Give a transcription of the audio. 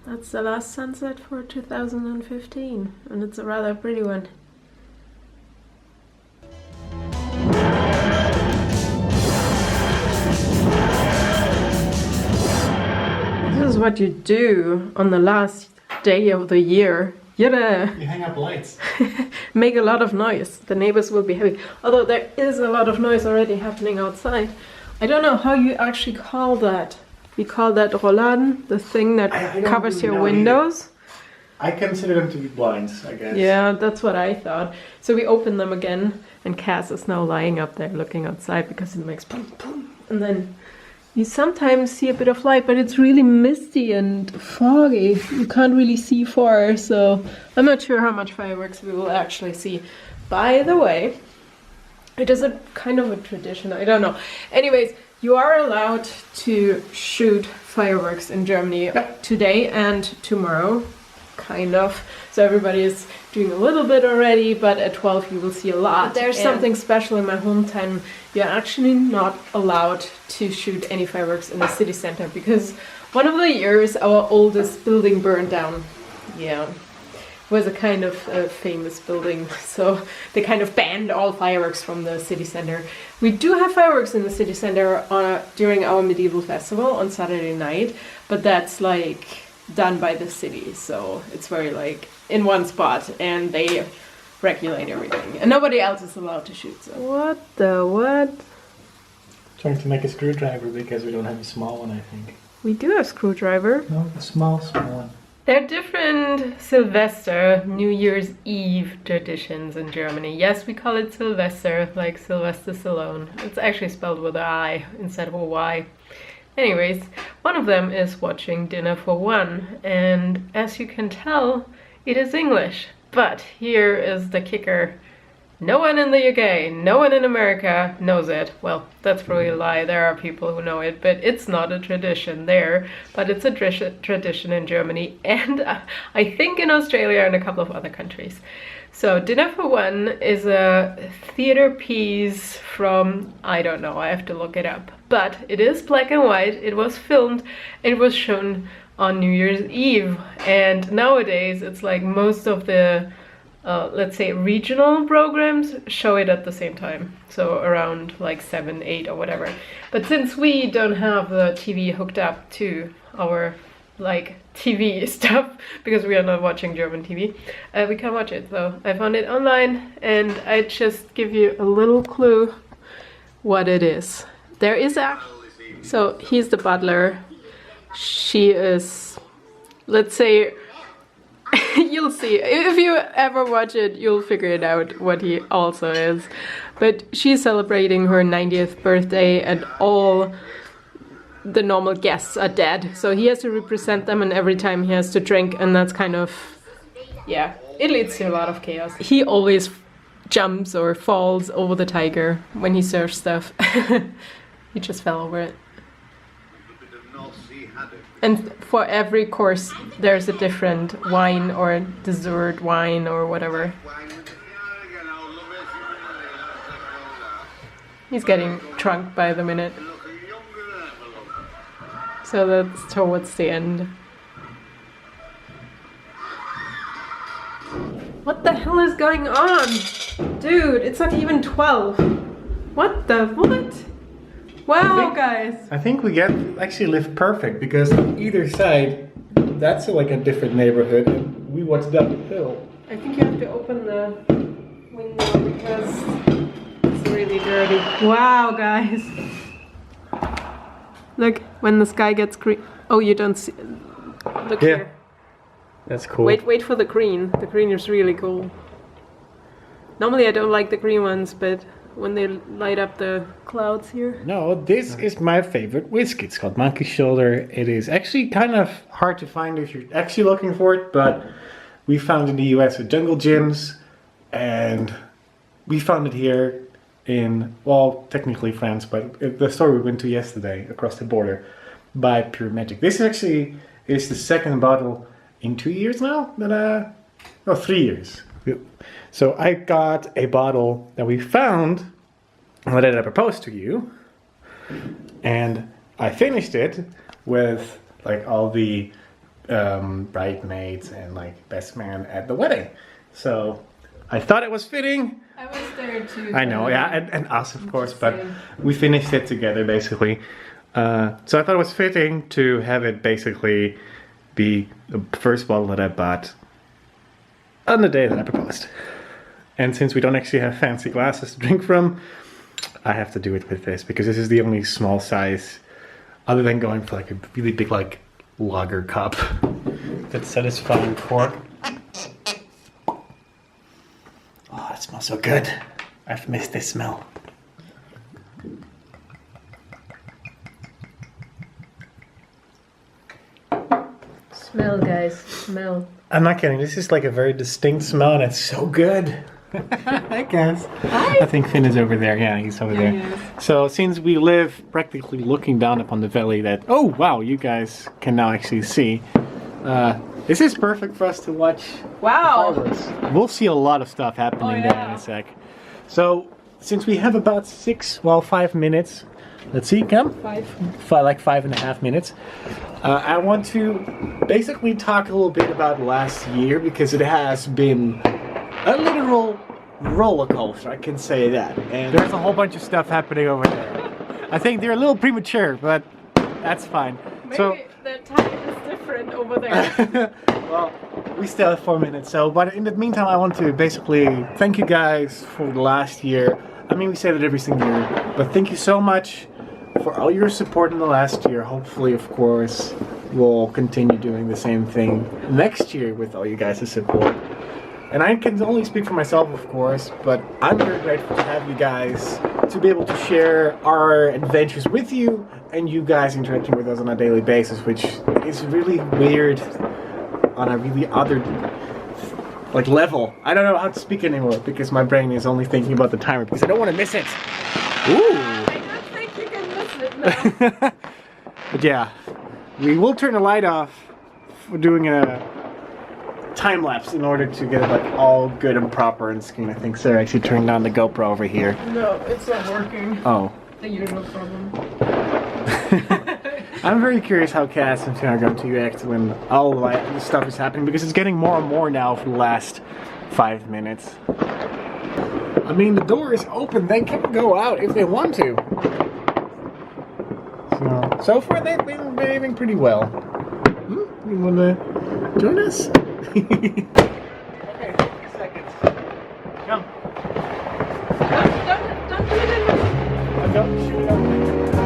That's the last sunset for 2015, and it's a rather pretty one. This is what you do on the last day of the year. Jurre! You hang up lights. Make a lot of noise. The neighbors will be happy. Although there is a lot of noise already happening outside. I don't know how you actually call that. We call that Rollladen, the thing that covers really your know windows. I consider them to be blinds, I guess. Yeah, that's what I thought. So we open them again, and Cass is now lying up there looking outside because it makes boom, boom. And then you sometimes see a bit of light, but it's really misty and foggy. You can't really see far, so I'm not sure how much fireworks we will actually see. By the way, it is a kind of a tradition, I don't know. Anyways, you are allowed to shoot fireworks in Germany today and tomorrow, kind of. So everybody is doing a little bit already, but at 12 you will see a lot. But there's something special in my hometown. You're actually not allowed to shoot any fireworks in the city center because one of the years our oldest building burned down. Yeah. Was a kind of famous building, so they kind of banned all fireworks from the city center. We do have fireworks in the city center during our medieval festival on Saturday night, but that's like done by the city, so it's very like in one spot and they regulate everything and nobody else is allowed to shoot. So what the what? Trying to make a screwdriver because we don't have a small one, I think. We do have screwdriver. No, a small one. There are different Sylvester, New Year's Eve traditions in Germany. Yes, we call it Sylvester, like Sylvester Stallone. It's actually spelled with an I instead of a Y. Anyways, one of them is watching Dinner for One, and as you can tell, it is English. But here is the kicker. No one in the UK, no one in America knows it. Well, that's probably a lie. There are people who know it, but it's not a tradition there. But it's a tradition in Germany and I think in Australia and a couple of other countries. So Dinner for One is a theater piece from, I don't know, I have to look it up. But it is black and white, it was filmed, it was shown on New Year's Eve. And nowadays it's like most of the let's say regional programs show it at the same time, so around like 7, 8 or whatever. But since we don't have the TV hooked up to our like TV stuff because we are not watching German TV, we can't watch it. So I found it online and I just give you a little clue what it is. There is so he's the butler, she is, let's say, you'll see. If you ever watch it, you'll figure it out what he also is. But she's celebrating her 90th birthday and all the normal guests are dead. So he has to represent them and every time he has to drink, and that's kind of, yeah, it leads to a lot of chaos. He always jumps or falls over the tiger when he serves stuff. He just fell over it. And for every course, there's a different wine or dessert wine or whatever. He's getting drunk by the minute. So that's towards the end. What the hell is going on? Dude, it's not even 12. What the what? Wow, guys. I think we actually live perfect because on either side, that's like a different neighborhood and we watched up the hill. I think you have to open the window because it's really dirty. Wow, guys. Look, when the sky gets green. Oh, you don't see. Look here. That's cool. Wait for the green. The green is really cool. Normally I don't like the green ones, but when they light up the clouds here. No, this is my favorite whiskey. It's called Monkey Shoulder. It is actually kind of hard to find if you're actually looking for it, but we found in the US at Jungle Gyms, and we found it here in, well, technically France, but the store we went to yesterday across the border by Pure Magic. This actually is the second bottle in 2 years now that no, 3 years. So I got a bottle that we found that I proposed to you, and I finished it with like all the bridesmaids and like best man at the wedding. So I thought it was fitting. I was there too. I know, yeah, and us of course, but we finished it together basically. So I thought it was fitting to have it basically be the first bottle that I bought on the day that I proposed. And since we don't actually have fancy glasses to drink from, I have to do it with this because this is the only small size, other than going for like a really big like lager cup, that's satisfying for. Oh, it smells so good. I've missed this smell. Smell, guys, smell. I'm not kidding, this is like a very distinct smell and it's so good. I guess. Hi. I think Finn is over there. Yeah, he's over there. Yes. So since we live practically looking down upon the valley that, oh wow, you guys can now actually see. This is perfect for us to watch. Wow. Fireworks. We'll see a lot of stuff happening there in a sec. So since we have about 5 minutes, let's see, come? Like 5.5 minutes. I want to basically talk a little bit about last year because it has been a literal roller coaster, I can say that. And there's a whole bunch of stuff happening over there. I think they're a little premature, but that's fine. Maybe so the time is different over there. well, we still have 4 minutes, but in the meantime I want to basically thank you guys for the last year. I mean, we say that every single year, but thank you so much for all your support in the last year. Hopefully, of course, we'll continue doing the same thing next year with all you guys' support. And I can only speak for myself, of course, but I'm very grateful to have you guys, to be able to share our adventures with you, and you guys interacting with us on a daily basis, which is really weird on a really other like level. I don't know how to speak anymore because my brain is only thinking about the timer because I don't want to miss it. Ooh. I don't think you can miss it now. But yeah, we will turn the light off for doing a time lapse in order to get it like all good and proper on screen. I think Sarah actually turned on the GoPro over here. No, it's not working. Oh. The usual problem. I'm very curious how Cass and Finn are going to react when all the stuff is happening because it's getting more and more now for the last 5 minutes. I mean, the door is open. They can go out if they want to. So far they've been behaving pretty well. You want to join us? Okay, 60 seconds. Come. Don't do it in the... Don't shoot up.